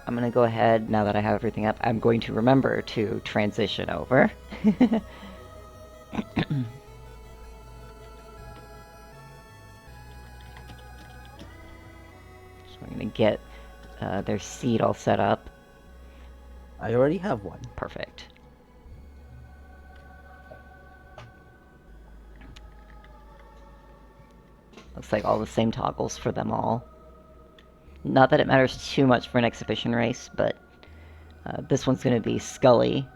I'm going to go ahead, now that I have everything up, I'm going to remember to transition over. So I'm going to get their seed all set up. I already have one. Perfect. Looks like all the same toggles for them all. Not that it matters too much for an exhibition race, but this one's going to be Skully.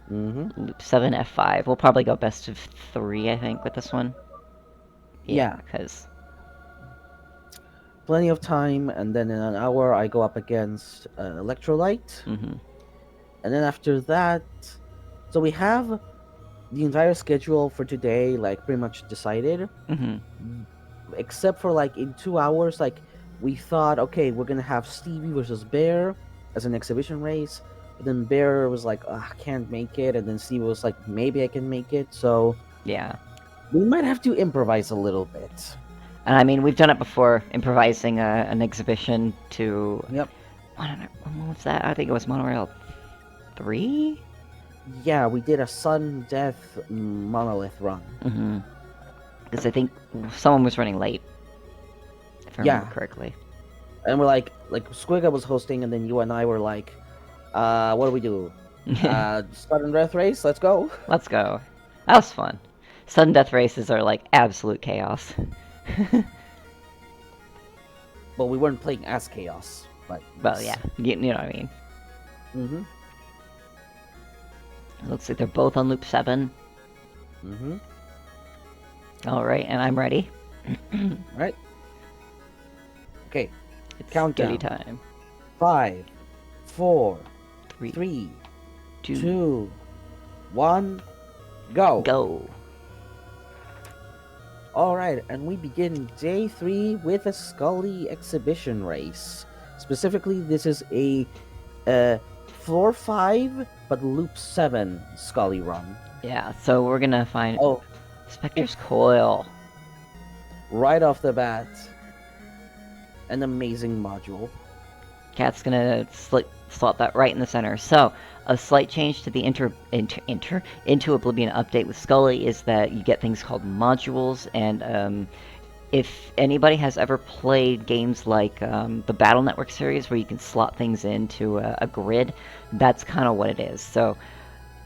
Loop 7, F5. We'll probably go best of 3, I think, with this one. Yeah. Because... Plenty of time, and then in an hour I go up against Electrolyte. Mm-hmm. And then after that... So we have the entire schedule for today, like, pretty much decided. Mm-hmm. Except for, like, in 2 hours, like, we thought, okay, we're gonna have Stevie versus Bear as an exhibition race. But then Bear was like, I can't make it. And then Stevie was like, maybe I can make it. So Yeah. we might have to improvise a little bit. And I mean, we've done it before, improvising an exhibition to... Yep. When was that? I think it was Monorail 3? Yeah, we did a sudden death monolith run. Mm-hmm. Because I think someone was running late, if I remember correctly. And we're like Squega was hosting, and then you and I were like, what do we do? Sudden death race? Let's go. Let's go. That was fun. Sudden death races are like absolute chaos. Well, we weren't playing as chaos, but... Well, yeah, you know what I mean. Mm-hmm. Looks like they're both on loop 7. Mm-hmm. Alright, and I'm ready. Right. Okay. It's countdown time. 5, 4, 3, 3, 2, 1, go. Go. Alright, and we begin day 3 with a Skully exhibition race. Specifically, this is a floor 5, but loop 7 Skully run. Yeah, so we're gonna find... Oh. Spectre's Coil. Right off the bat. An amazing module. Kat's gonna slot that right in the center. So, a slight change to the Into Oblivion update with Skully is that you get things called modules, and if anybody has ever played games like the Battle Network series where you can slot things into a grid, that's kind of what it is. So,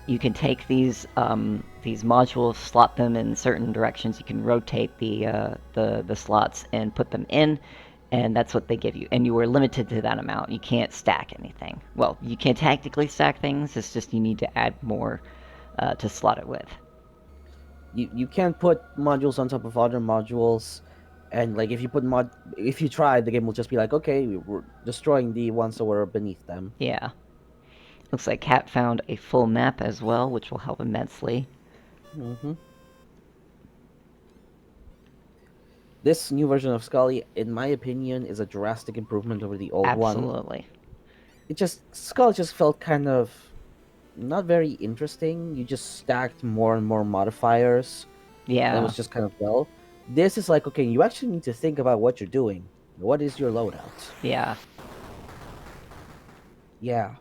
you can take these modules, slot them in certain directions. You can rotate the slots and put them in, and that's what they give you. And you are limited to that amount. You can't stack anything. Well, you can tactically stack things. It's just you need to add more to slot it with. You can't put modules on top of other modules, and like if you try, the game will just be like, okay, we're destroying the ones that were beneath them. Yeah. Looks like Kat found a full map as well, which will help immensely. Mm-hmm. This new version of Skully, in my opinion, is a drastic improvement over the old one. Absolutely. Skully just felt kind of not very interesting. You just stacked more and more modifiers. Yeah. And it was just kind of dull. This is like, okay, you actually need to think about what you're doing. What is your loadout? Yeah. Yeah.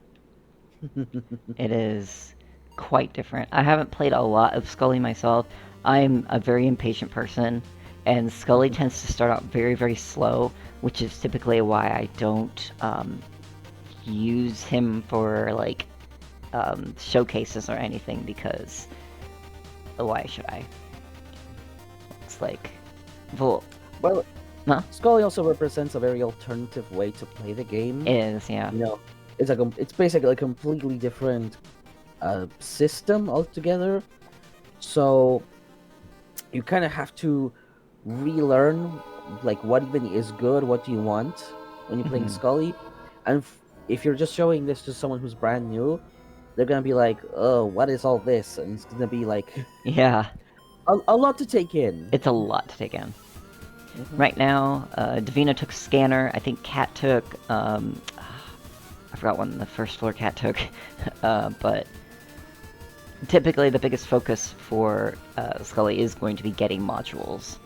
It is quite different. I haven't played a lot of Skully myself. I'm a very impatient person, and Skully tends to start out very, very slow, which is typically why I don't use him for, like, showcases or anything, because... Why should I? It's like... Well, huh? Skully also represents a very alternative way to play the game. It is, yeah. You know, it's basically a completely different system altogether. So you kind of have to relearn like what even is good, what do you want when you're playing Skully. And if you're just showing this to someone who's brand new, they're gonna be like, oh, what is all this? And it's gonna be like, yeah, a lot to take in. It's a lot to take in. Right now, Davina took Scanner. I think Kat took I forgot when the first floor Kat took, but typically the biggest focus for Skully is going to be getting modules.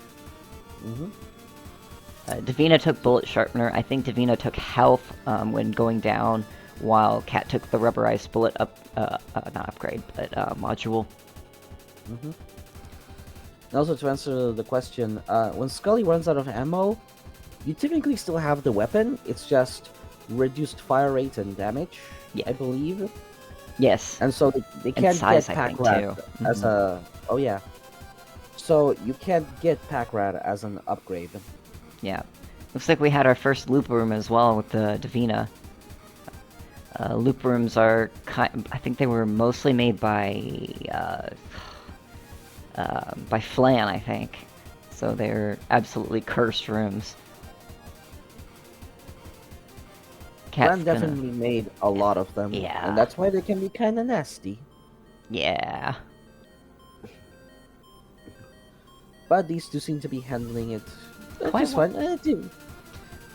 Davina took bullet sharpener. I think Davina took health when going down, while Kat took the rubberized bullet not upgrade, but module. Mm-hmm. And also to answer the question, when Skully runs out of ammo, you typically still have the weapon. It's just reduced fire rate and damage, Yeah. I believe. Yes. And so they can't size, get I think, Pack-Rat too. as a... Oh, yeah. So you can't get Pack-Rat as an upgrade. Yeah. Looks like we had our first loop room as well with the Davina. Loop rooms are I think they were mostly made by Flan, I think. So they're absolutely cursed rooms. Flan definitely made a lot of them. Yeah. And that's why they can be kind of nasty. Yeah. But these two seem to be handling it Quite just fine.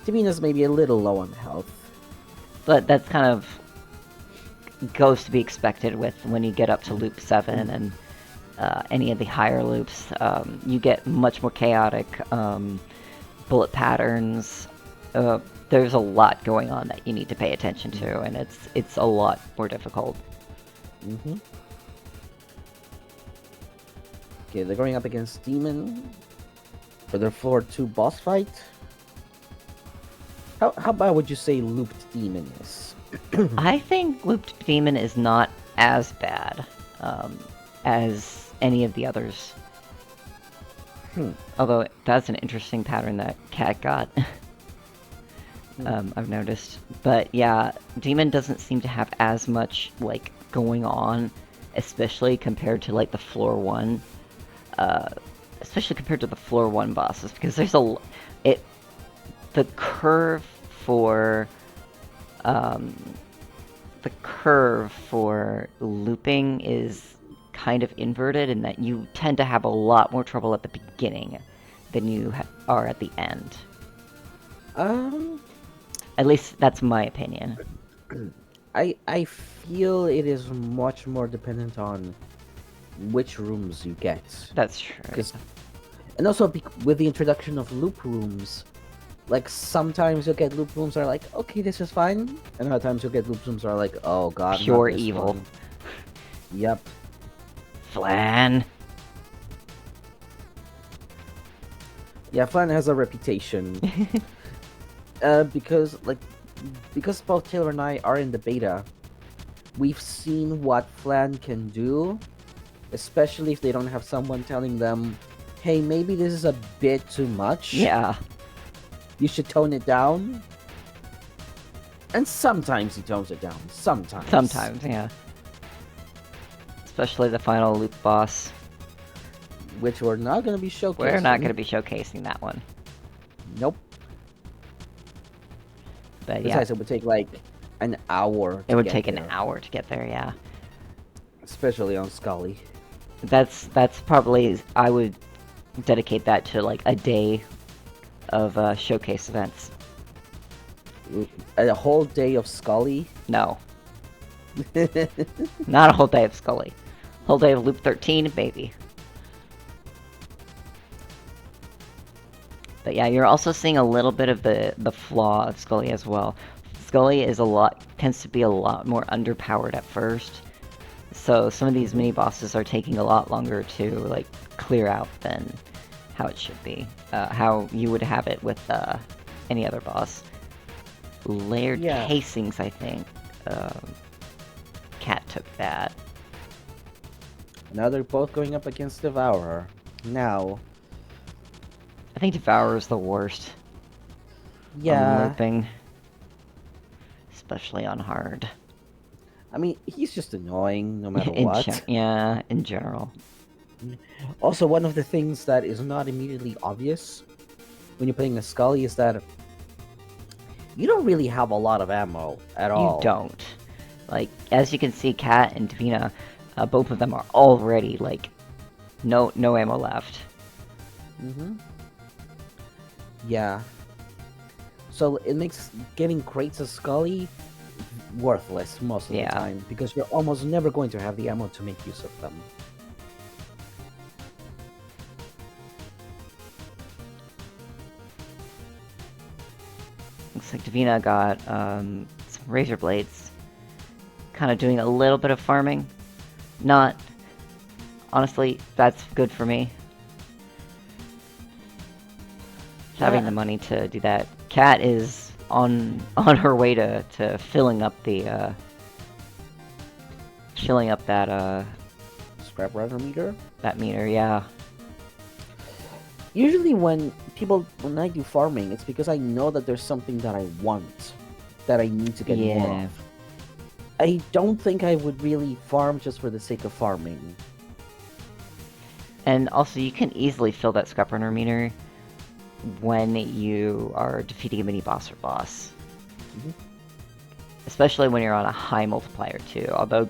Davina's maybe a little low on health. But that's kind of goes to be expected with when you get up to loop 7 and any of the higher loops. You get much more chaotic bullet patterns. There's a lot going on that you need to pay attention to, and it's a lot more difficult. Mm-hmm. Okay, they're going up against Demon for their floor 2 boss fight. How bad would you say Looped Demon is? I think Looped Demon is not as bad as any of the others. Although that's an interesting pattern that Kat got. I've noticed. But yeah, Demon doesn't seem to have as much like going on, especially compared to like the floor 1. Especially compared to the floor 1 bosses, because there's the curve for looping is kind of inverted in that you tend to have a lot more trouble at the beginning than you are at the end. At least that's my opinion. I feel it is much more dependent on which rooms you get. That's true. And also with the introduction of loop rooms, like sometimes you'll get loop rooms that are like, okay, this is fine, and other times you'll get loop rooms that are like, oh god, pure evil. One. Yep. Flan. Yeah, Flan has a reputation. Because both Taylor and I are in the beta, we've seen what Flan can do, especially if they don't have someone telling them, hey, maybe this is a bit too much. Yeah. You should tone it down. And sometimes he tones it down. Sometimes. Sometimes, yeah. Especially the final loop boss. Which we're not going to be showcasing. We're not going to be showcasing that one. Nope. But Besides, yeah. it would take like an hour. It would take an hour to get there, yeah. Especially on Skully. That's probably, I would dedicate that to like a day of showcase events. A whole day of Skully? No. Not a whole day of Skully. Whole day of Loop 13, baby. But yeah, you're also seeing a little bit of the flaw of Skully as well. Skully tends to be a lot more underpowered at first. So some of these mini bosses are taking a lot longer to like clear out than how it should be. How you would have it with any other boss. Layered casings, I think. Kat took that. Now they're both going up against Devourer. Now, I think Devourer is the worst. Yeah. On looping. Especially on hard. I mean, he's just annoying no matter what. Yeah, in general. Also, one of the things that is not immediately obvious when you're playing a Skully is that you don't really have a lot of ammo at all. You don't. Like, as you can see, Kat and Davina, both of them are already, like, no ammo left. Yeah. So it makes getting crates of Skully worthless most of the time, because you're almost never going to have the ammo to make use of them. Davina got some razor blades. Kind of doing a little bit of farming. Not... Honestly, that's good for me. Having the money to do that. Kat is on her way to filling up the filling up that Scrap runner meter? that meter, yeah. Usually when I do farming, it's because I know that there's something that I want, that I need to get more of. I don't think I would really farm just for the sake of farming. And also, you can easily fill that scrap runner meter when you are defeating a mini-boss or boss. Especially when you're on a high multiplier, too. Although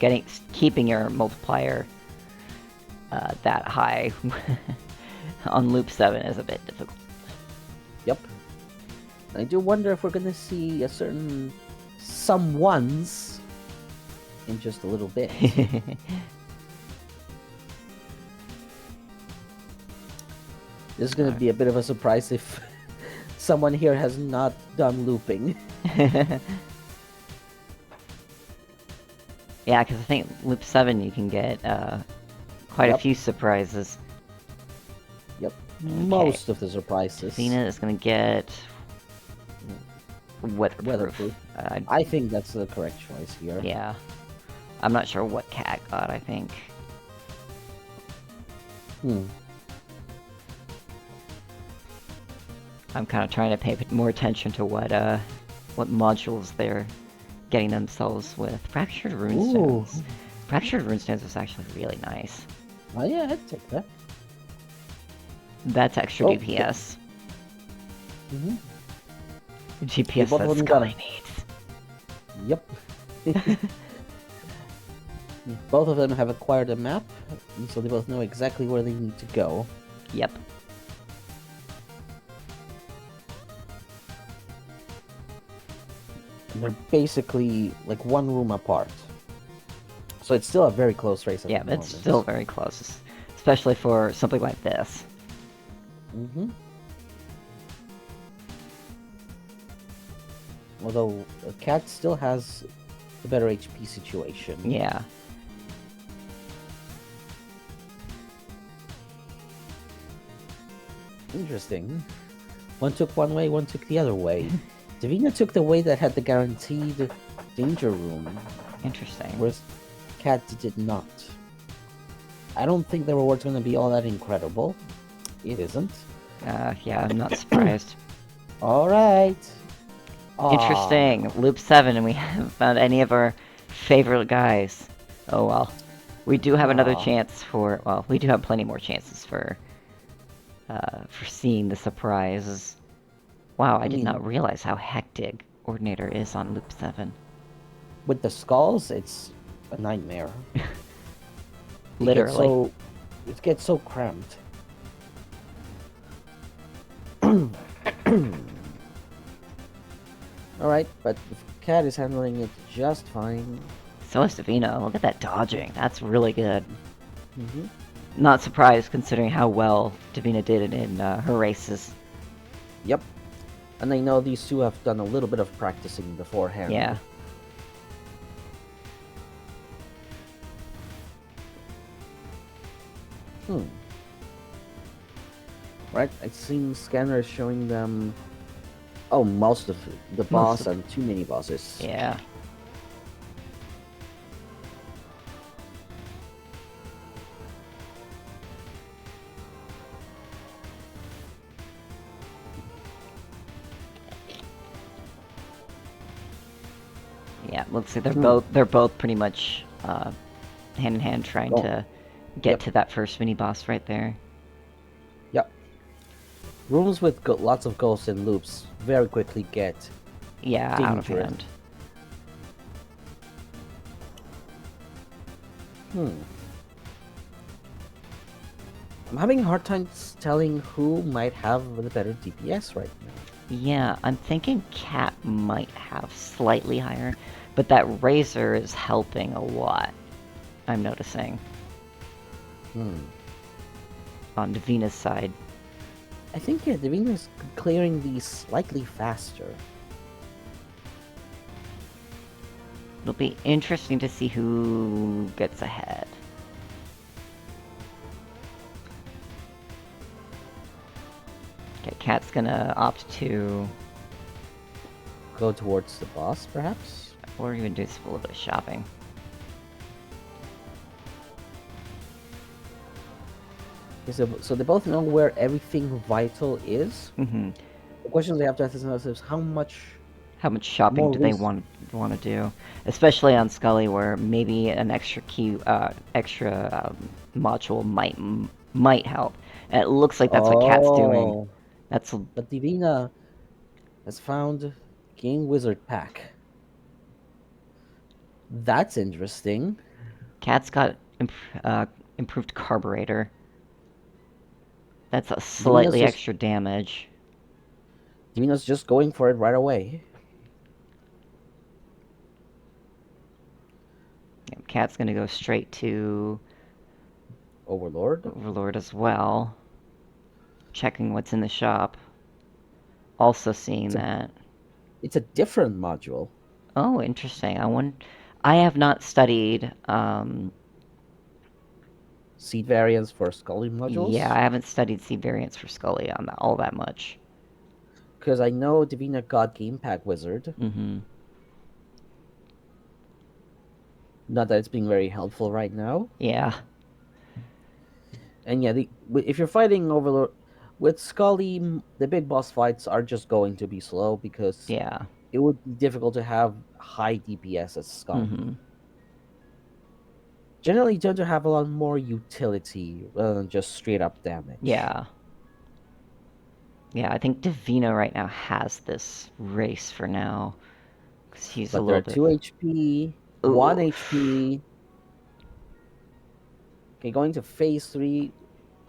keeping your multiplier that high on Loop 7 is a bit difficult. Yep. I do wonder if we're gonna see a certain someones in just a little bit. This is gonna be a bit of a surprise if someone here has not done looping. Yeah, because I think Loop 7 you can get quite a few surprises. Yep, most of the surprises. Davina is going to get weatherproof. I think that's the correct choice here. Yeah. I'm not sure what Kat got, I think. I'm kind of trying to pay more attention to what modules they're getting themselves with. Fractured Runestones. Fractured Runestones is actually really nice. Oh yeah, I'd take that. That's extra DPS. DPS that Skully needs. Yep. Both of them have acquired a map, so they both know exactly where they need to go. Yep. They're basically like one room apart. So it's still a very close race. Yeah, it's still very close. Especially for something like this. Although Kat still has the better HP situation. Yeah. Interesting. One took one way, one took the other way. Davina took the way that had the guaranteed danger room. Interesting. Whereas Kat did not. I don't think the reward's going to be all that incredible. It isn't. Yeah, I'm not surprised. Alright. Interesting. Loop 7, and we haven't found any of our favorite guys. Oh well. We do have another chance for... Well, we do have plenty more chances for seeing the surprises. Wow, I did not realize how hectic Ordinator is on Loop 7. With the skulls, it's a nightmare. Literally. It gets so cramped. Alright, but Kat is handling it just fine. So is Davina. Look at that dodging. That's really good. Not surprised considering how well Davina did in her races. Yep. And I know these two have done a little bit of practicing beforehand. Yeah. Right, I've seen scanners showing them... Oh, most of the boss and 2 mini-bosses. Yeah. Yeah, let's see. They're both pretty much hand in hand trying to get to that first mini boss right there. Yep. Rooms with lots of ghosts and loops very quickly get out of hand. I'm having a hard time telling who might have the better DPS right now. Yeah, I'm thinking Kat might have slightly higher, but that Razor is helping a lot, I'm noticing. On Davina's side. I think, Davina's clearing these slightly faster. It'll be interesting to see who gets ahead. Okay, Kat's gonna opt to... Go towards the boss, perhaps? Or even do a little bit of shopping. So they both know where everything vital is. Mm-hmm. The question they have to ask themselves is how much shopping more do they want to do? Especially on Skully, where maybe an extra key, module might help. And it looks like that's what Kat's doing. That's But Divina has found Game Wizard Pack. That's interesting. Kat's got improved carburetor. That's a slightly extra damage. Divina's just going for it right away. Yeah, Kat's gonna go straight to Overlord as well. Checking what's in the shop. Also seeing that. It's a different module. Oh, interesting. I have not studied Seed variants for Skully modules? Yeah, I haven't studied seed variants for Skully on all that much. Because I know Divina got Game Pack Wizard. Mm-hmm. Not that it's being very helpful right now. Yeah. And yeah, if you're fighting Overlord with Skully, the big boss fights are just going to be slow because it would be difficult to have high DPS as Skully. Mm-hmm. Generally, you tend to have a lot more utility rather than just straight up damage. Yeah. Yeah, I think Divina right now has this race for now. Because he's a little bit... 2 HP, Ooh. 1 HP. Okay, going to phase 3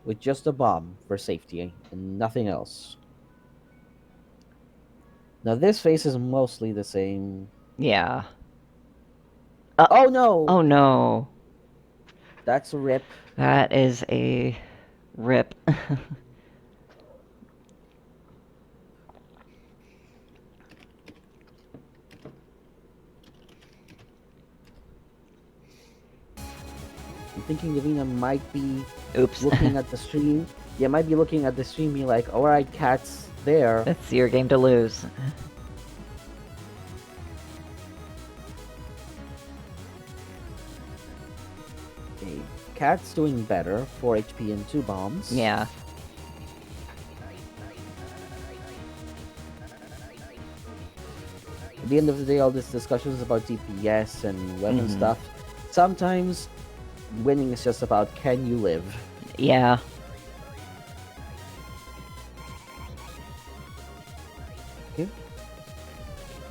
with just a bomb for safety and nothing else. Now this phase is mostly the same. Yeah. Oh no! Oh no! That's a rip. That is a rip. I'm thinking Davina might be Oops. looking at the stream. Yeah, might be looking at the stream being like, alright, Kat's there. That's your game to lose. Okay, Kat's doing better. 4 HP and 2 bombs. Yeah. At the end of the day, all this discussion is about DPS and weapon stuff. Sometimes winning is just about can you live. Yeah. Okay.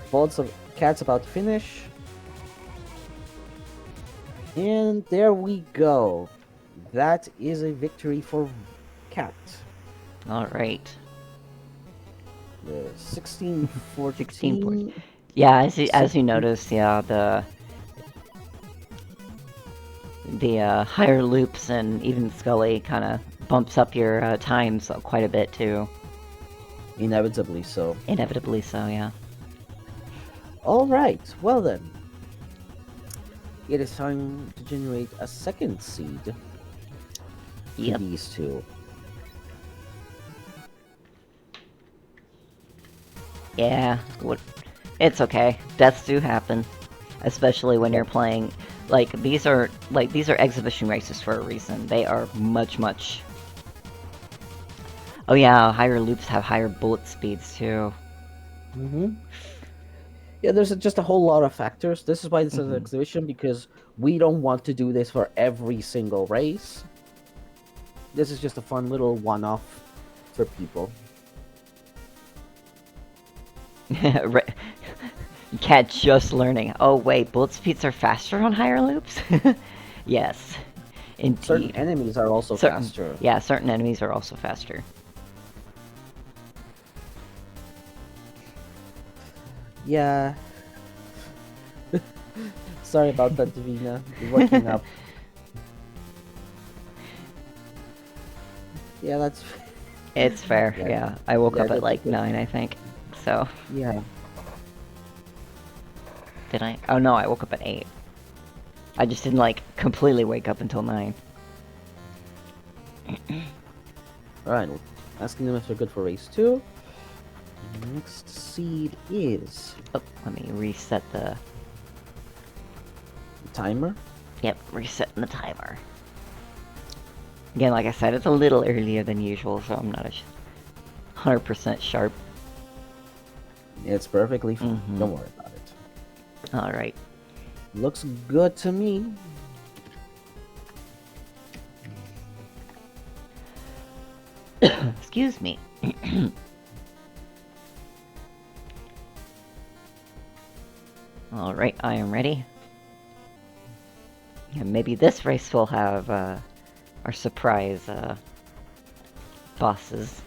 Bolts of Kat's about to finish. And there we go. That is a victory for Kat. Alright. 16 for 16 points. Yeah, as you notice, yeah, the higher loops and even Skully kind of bumps up your times quite a bit too. Inevitably so. Inevitably so, yeah. Alright, well then. It is time to generate a second seed to these two. Yeah, it's okay. Deaths do happen, especially when you're playing. Like these are exhibition races for a reason. They are much. Oh yeah, higher loops have higher bullet speeds too. Yeah, there's just a whole lot of factors. This is why this is an exhibition, because we don't want to do this for every single race. This is just a fun little one-off for people. Cat just learning. Oh wait, bullet speeds are faster on higher loops? Yes, indeed. Certain enemies are also faster. Yeah, certain enemies are also faster. Yeah. Sorry about that, Davina. You're waking up. Yeah, that's... It's fair, yeah. I woke up at like 9, I think. So... Yeah. Did I? Oh no, I woke up at 8. I just didn't, like, completely wake up until 9. Alright, asking them if they're good for race 2. Next seed is... Oh, let me reset the... timer. Yep, resetting the timer. Again, like I said, it's a little earlier than usual, so I'm not 100% sharp. It's perfectly fine. Mhm. Don't worry about it. Alright. Looks good to me. Excuse me. Alright, I am ready. Yeah, maybe this race will have our surprise bosses.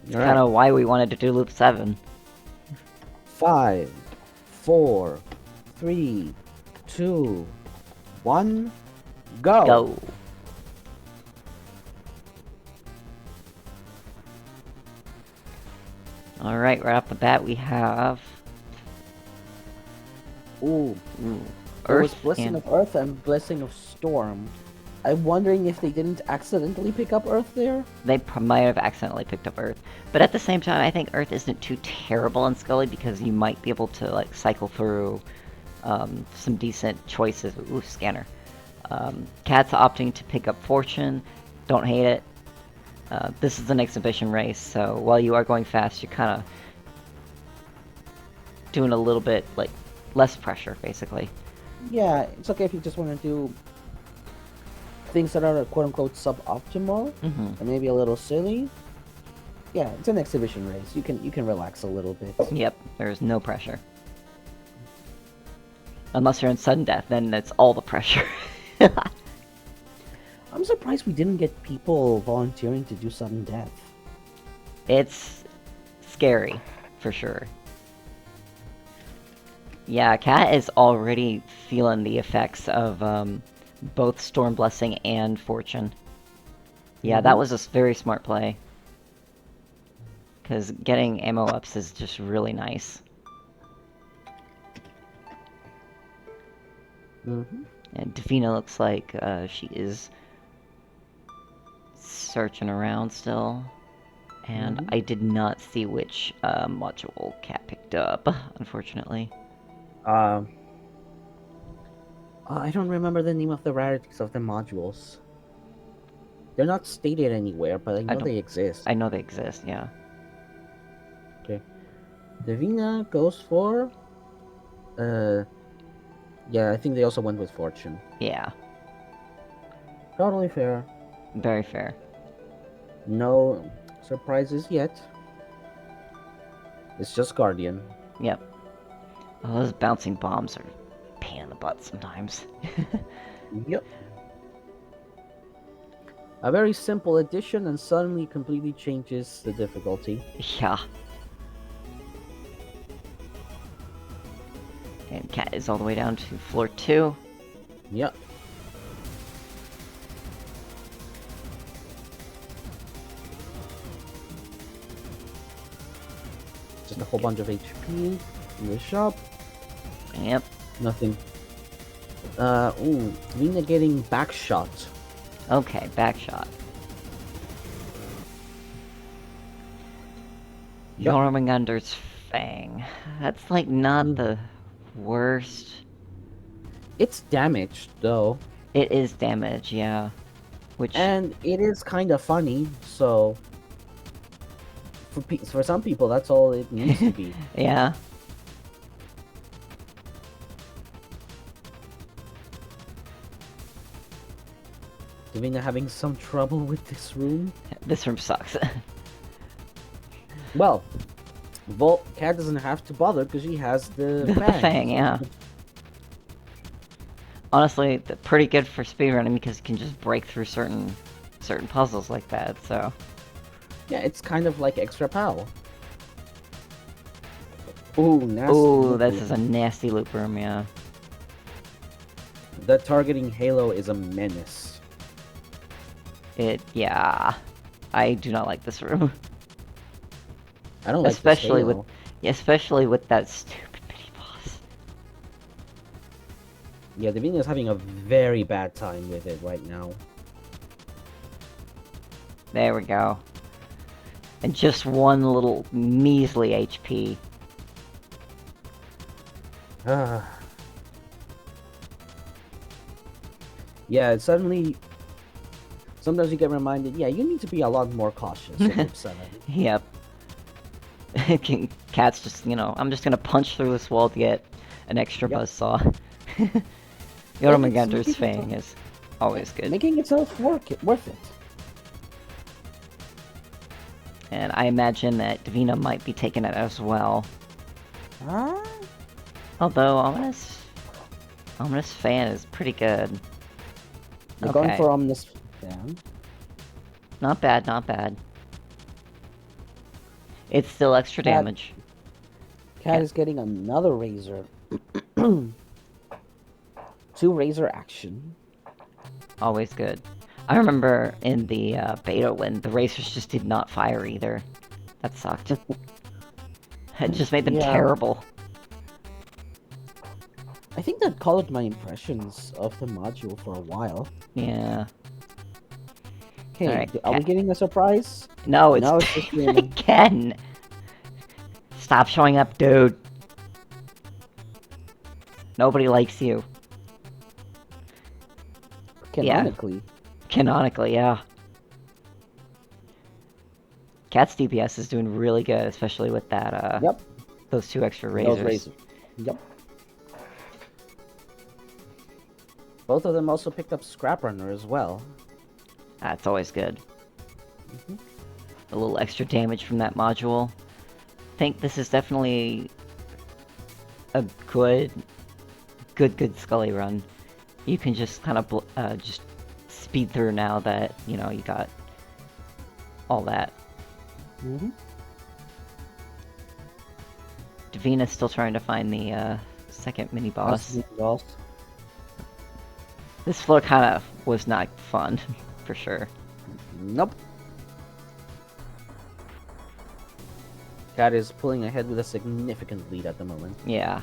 It's Alright. kind of why we wanted to do Loop 7. 5, 4, 3, 2, 1, go! Go! Alright, right off the bat we have... Ooh, Earth it was Blessing and... of Earth and Blessing of Storm. I'm wondering if they didn't accidentally pick up Earth there? They might have accidentally picked up Earth. But at the same time, I think Earth isn't too terrible in Skully because you might be able to, like, cycle through some decent choices. Ooh, scanner. Kat's opting to pick up Fortune. Don't hate it. This is an exhibition race, so while you are going fast, you're kind of doing a little bit, like, less pressure, basically. Yeah, it's okay if you just want to do things that are quote-unquote suboptimal and maybe a little silly. Yeah, it's an exhibition race. You can relax a little bit. Yep, there's no pressure. Unless you're in sudden death, then it's all the pressure. I'm surprised we didn't get people volunteering to do sudden death. It's scary, for sure. Yeah, Kat is already feeling the effects of both Storm Blessing and Fortune. Yeah, that was a very smart play. Because getting ammo ups is just really nice. And Davina looks like she is searching around still. And I did not see which module Kat picked up, unfortunately. I don't remember the name of the rarities of the modules. They're not stated anywhere, but I know they exist. I know they exist, yeah. Okay. Davina goes for... yeah, I think they also went with Fortune. Yeah. Totally fair. Very fair. No surprises yet. It's just Guardian. Yep. Oh, those bouncing bombs are a pain in the butt sometimes. Yep. A very simple addition and suddenly completely changes the difficulty. Yeah. And Kat is all the way down to floor 2. Yep. Just a whole bunch of HP in the shop. Yep. Nothing. Ooh, Lena getting back shot. Okay, back shot. Yep. Jormungander's Fang. That's like not the worst. It's damaged though. It is damage, yeah. Which And it is kind of funny, so for some people that's all it needs to be. yeah. Davina having some trouble with this room. This room sucks. Well, Kat doesn't have to bother because she has the The fang. Fang, yeah. Honestly, pretty good for speedrunning because you can just break through certain puzzles like that, so... Yeah, it's kind of like extra POW. Ooh, nasty. Ooh, this is a nasty loop room, yeah. The targeting halo is a menace. Yeah. I do not like this room. I don't like Especially this halo. especially with that stupid mini boss. Yeah, Divina is having a very bad time with it right now. There we go. And just one little measly HP. Yeah, it's suddenly... Sometimes you get reminded, yeah, you need to be a lot more cautious in Loop 7. Yep. Cat's just, you know, I'm just gonna punch through this wall to get an extra Yep. buzzsaw. Jormungandr's Fang is always good. Making itself worth it. And I imagine that Divina might be taking it as well. Ah? Although, Ominous Fan is pretty good. You're going for Omnis Fan. Not bad, not bad. It's still extra damage. Cat is getting another Razor. 2 Razor action. Always good. I remember in the beta when the racers just did not fire either. That sucked. It just made them terrible. I think that colored my impressions of the module for a while. Yeah. Okay, Alright, are we getting a surprise? No, it's, No, it's just Ken. Ken! Stop showing up, dude. Nobody likes you. Canonically. Canonically, yeah. Cat's DPS is doing really good, especially with that, Yep. those 2 extra razors. Those razors. Yep. Both of them also picked up Scrap Runner as well. That's always good. A little extra damage from that module. I think this is definitely a good Skully run. You can just kind of just speed through now that, you know, you got all that. Divina's still trying to find the second mini boss. This floor kind of was not fun, for sure. Nope. Cat is pulling ahead with a significant lead at the moment. Yeah.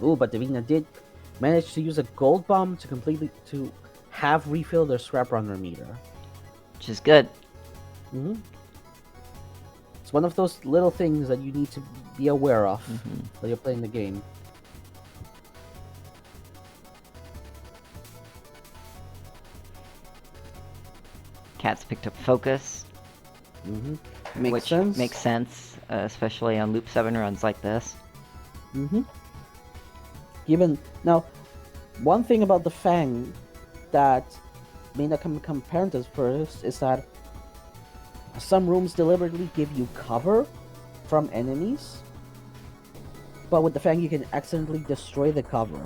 Ooh, but Divina did manage to use a gold bomb to have refill their Scrap Runner meter. Which is good. It's one of those little things that you need to be aware of while you're playing the game. Cat's picked up focus. Makes sense. Makes sense, especially on Loop 7 runs like this. Even now, one thing about the Fang that may not come apparent at first is that some rooms deliberately give you cover from enemies, but with the Fang you can accidentally destroy the cover.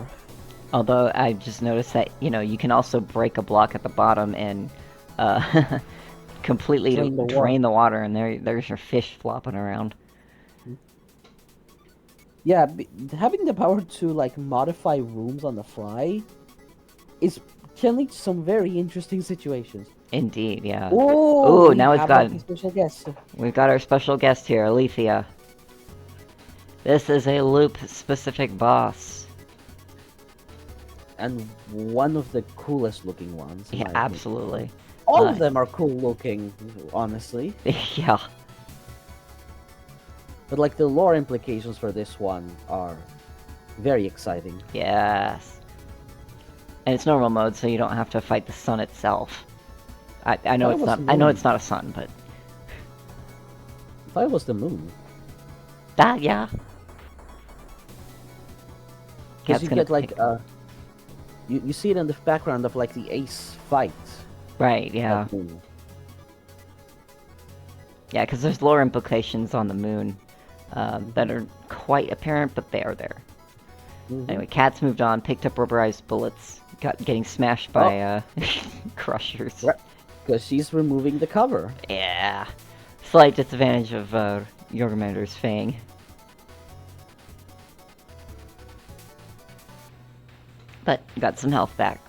Although I just noticed that, you know, you can also break a block at the bottom and completely drain the water, and there's your fish flopping around. Yeah, having the power to like modify rooms on the fly can lead to some very interesting situations. Indeed, yeah. Ooh, now we've got a special guest. We've got our special guest here, Alethea. This is a loop-specific boss. And one of the coolest looking ones. Yeah, absolutely. All of them are cool looking, honestly. Yeah. But like the lore implications for this one are very exciting. Yes. And it's normal mode, so you don't have to fight the sun itself. I know it's not. I know it's not a sun, but I thought it was the moon. That yeah. Because you get like you see it in the background of like the Ace fight. Right. Yeah. Yeah, because there's lore implications on the moon that are quite apparent, but they are there. Anyway, Cat's moved on, picked up rubberized bullets, getting smashed by crushers. Because she's removing the cover. Yeah. Slight disadvantage of Jormungandr's Fang. But got some health back.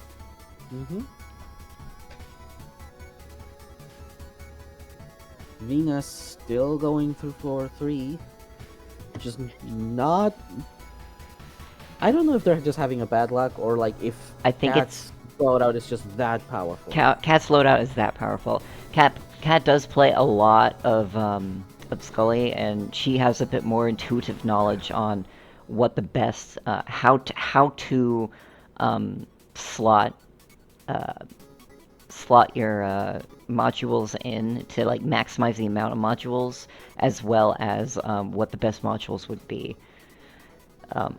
Venus still going through floor 3, which is not I don't know if they're just having a bad luck or like if I think Cat's loadout is just that powerful. Cat's loadout is that powerful. Cat does play a lot of Skully, and she has a bit more intuitive knowledge on what the best how to slot slot your modules in to like maximize the amount of modules, as well as what the best modules would be.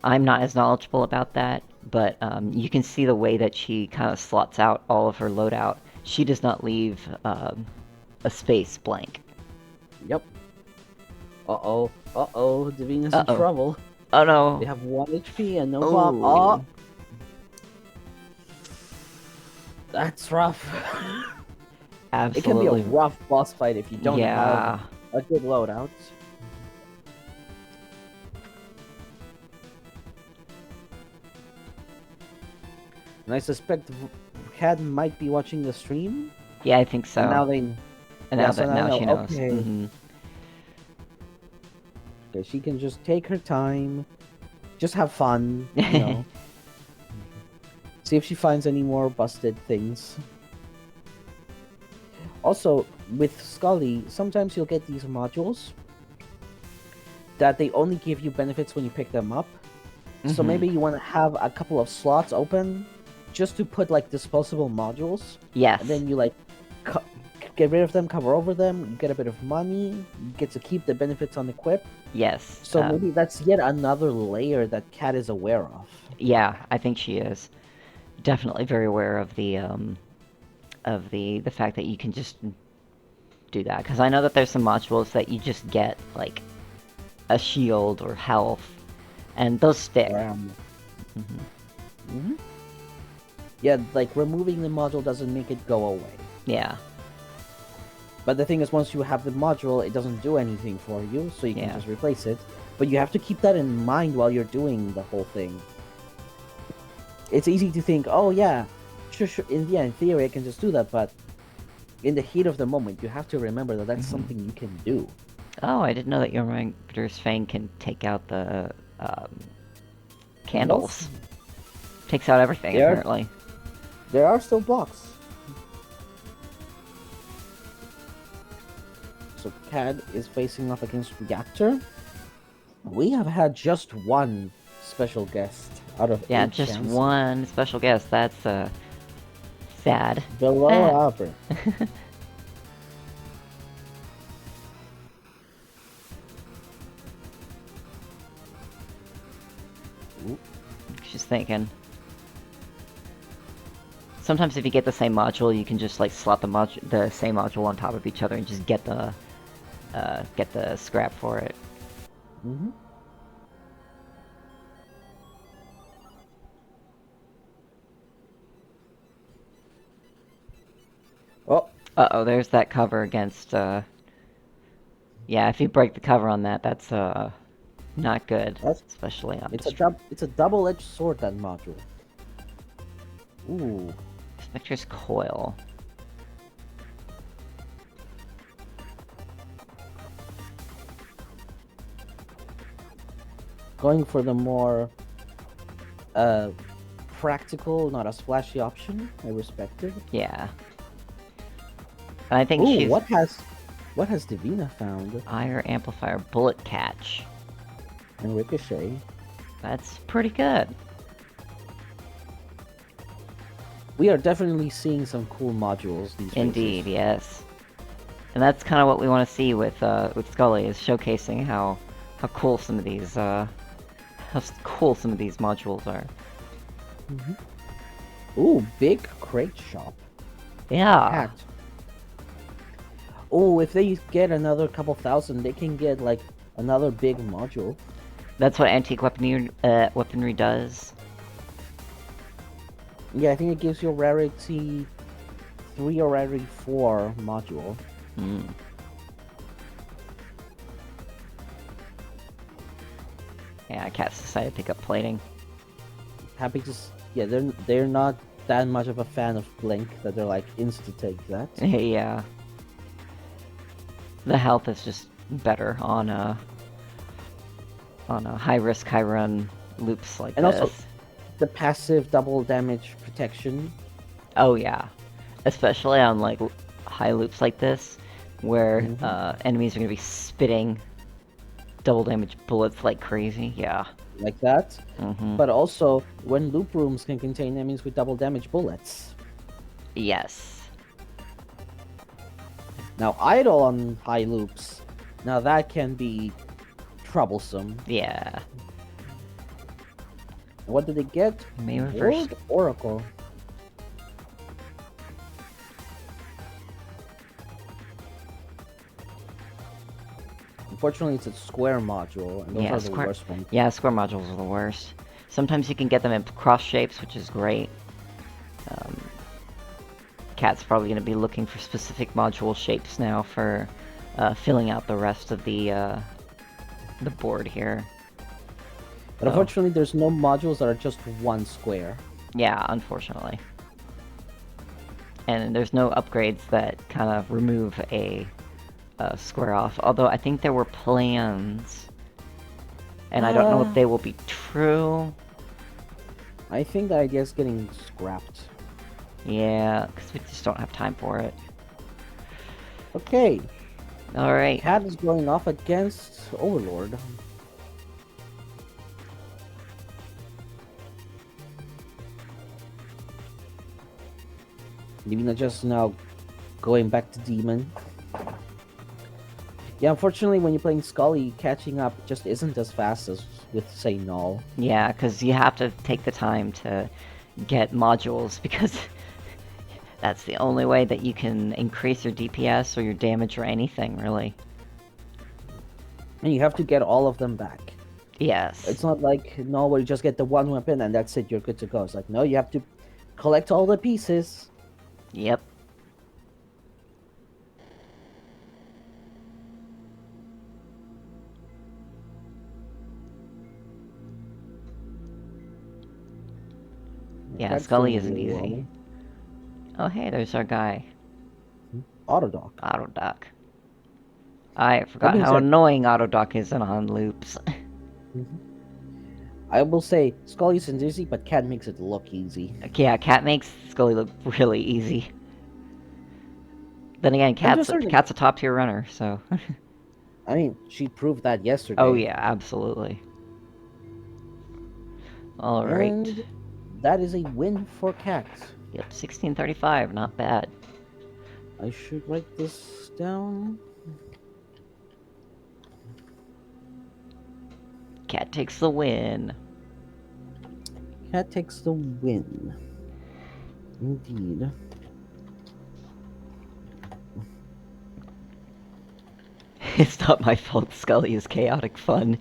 I'm not as knowledgeable about that, but you can see the way that she kind of slots out all of her loadout. She does not leave a space blank. Yep. Uh-oh. Uh-oh. Divina's in trouble. Oh no. They have 1 HP and no bomb. Oh! That's rough. Absolutely. It can be a rough boss fight if you don't have a good loadout. And I suspect Kat might be watching the stream. Yeah, I think so. And now they... And now she knows. Okay. Mm-hmm. Okay, she can just take her time. Just have fun, you know. See if she finds any more busted things. Also, with Skully, sometimes you'll get these modules that they only give you benefits when you pick them up. So maybe you want to have a couple of slots open just to put like disposable modules. Yes. And then you like get rid of them, cover over them, you get a bit of money, you get to keep the benefits on equip. Yes. So maybe that's yet another layer that Kat is aware of. Yeah, I think she is. Definitely very aware of the fact that you can just do that. Because I know that there's some modules that you just get, like, a shield or health, and those stick. Yeah, like, removing the module doesn't make it go away. Yeah. But the thing is, once you have the module, it doesn't do anything for you, so you can just replace it. But you have to keep that in mind while you're doing the whole thing. It's easy to think, oh yeah, sure, in theory I can just do that, but in the heat of the moment, you have to remember that that's something you can do. Oh, I didn't know that your Ranger's Fang can take out the candles. Takes out everything, apparently. There are still blocks. So Kat is facing off against Reactor. We have had just one special guest out of 8 just chances. one special guest. That's sad. Below upper. She's thinking. Sometimes if you get the same module, you can just like slot the same module on top of each other and just get the scrap for it. Oh. Uh-oh, there's that cover against, yeah, if you break the cover on that, that's, not good. Especially on it's a double-edged sword, that module. Ooh. Spectre's Coil. Going for the more, practical, not as flashy option. I respect it. Yeah. And I think she's... what has Divina found? Ire Amplifier Bullet Catch. And Ricochet. That's pretty good. We are definitely seeing some cool modules these days. Indeed, yes. And that's kind of what we want to see with Skully, is showcasing how cool some of these modules are. Ooh, big crate shop. Yeah. Kat. Oh, if they get another couple thousand, they can get like another big module. That's what antique weaponry does. Yeah, I think it gives you a rarity 3 or rarity 4 module. Yeah, Cat's decided to pick up plating. Happy to yeah, they're not that much of a fan of Blink that they're like insta-take that. Yeah. The health is just better on a high risk, high run loops like And this. also the passive double damage protection. Oh yeah, especially on like high loops like this, where enemies are gonna be spitting double damage bullets like crazy. Yeah. Like that. Mm-hmm. But also when loop rooms can contain enemies with double damage bullets. Yes. Now idle on high loops. Now that can be troublesome. Yeah. What did they get? May reverse. Word Oracle. Unfortunately, it's a square module, and those Yeah, are the worst ones. Yeah, square modules are the worst. Sometimes you can get them in cross shapes, which is great. Kat's probably going to be looking for specific module shapes now for filling out the rest of the board here. But unfortunately, there's no modules that are just one square. Yeah, unfortunately. And there's no upgrades that kind of remove a square off. Although I think there were plans, and I don't know if they will be true. I think the idea is getting scrapped. Yeah, because we just don't have time for it. Okay. Alright. Kat is going off against Overlord. Divina just now going back to Demon. Yeah, unfortunately, when you're playing Skully, catching up just isn't as fast as with, say, Null. Yeah, because you have to take the time to get modules, because that's the only way that you can increase your DPS or your damage or anything, really. And you have to get all of them back. Yes. It's not like Null where you just get the one weapon and that's it, you're good to go. It's like, no, you have to collect all the pieces. Yep. Yeah, Skully isn't easy. Oh, hey, there's our guy. Autodoc. Autodoc. I forgot how annoying Autodoc is on loops. I will say, Skully isn't easy, but Kat makes it look easy. Yeah, Kat makes Skully look really easy. Then again, Kat's a top-tier runner, so... I mean, she proved that yesterday. Oh yeah, absolutely. Alright. And that is a win for Kat. Yep, 1635, not bad. I should write this down. Kat takes the win. Kat takes the win. Indeed. It's not my fault Skully is chaotic fun.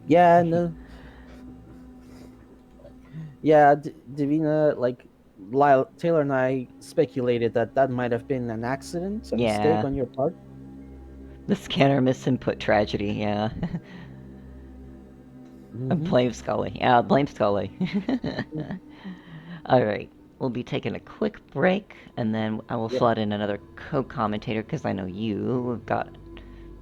Yeah, no. Yeah, Divina, like, Lyle, Taylor and I speculated that that might have been an accident, a mistake on your part. The scanner misinput tragedy, yeah. Blame Skully. Yeah, blame Skully. Alright, we'll be taking a quick break, and then I will slot in another co-commentator, because I know you got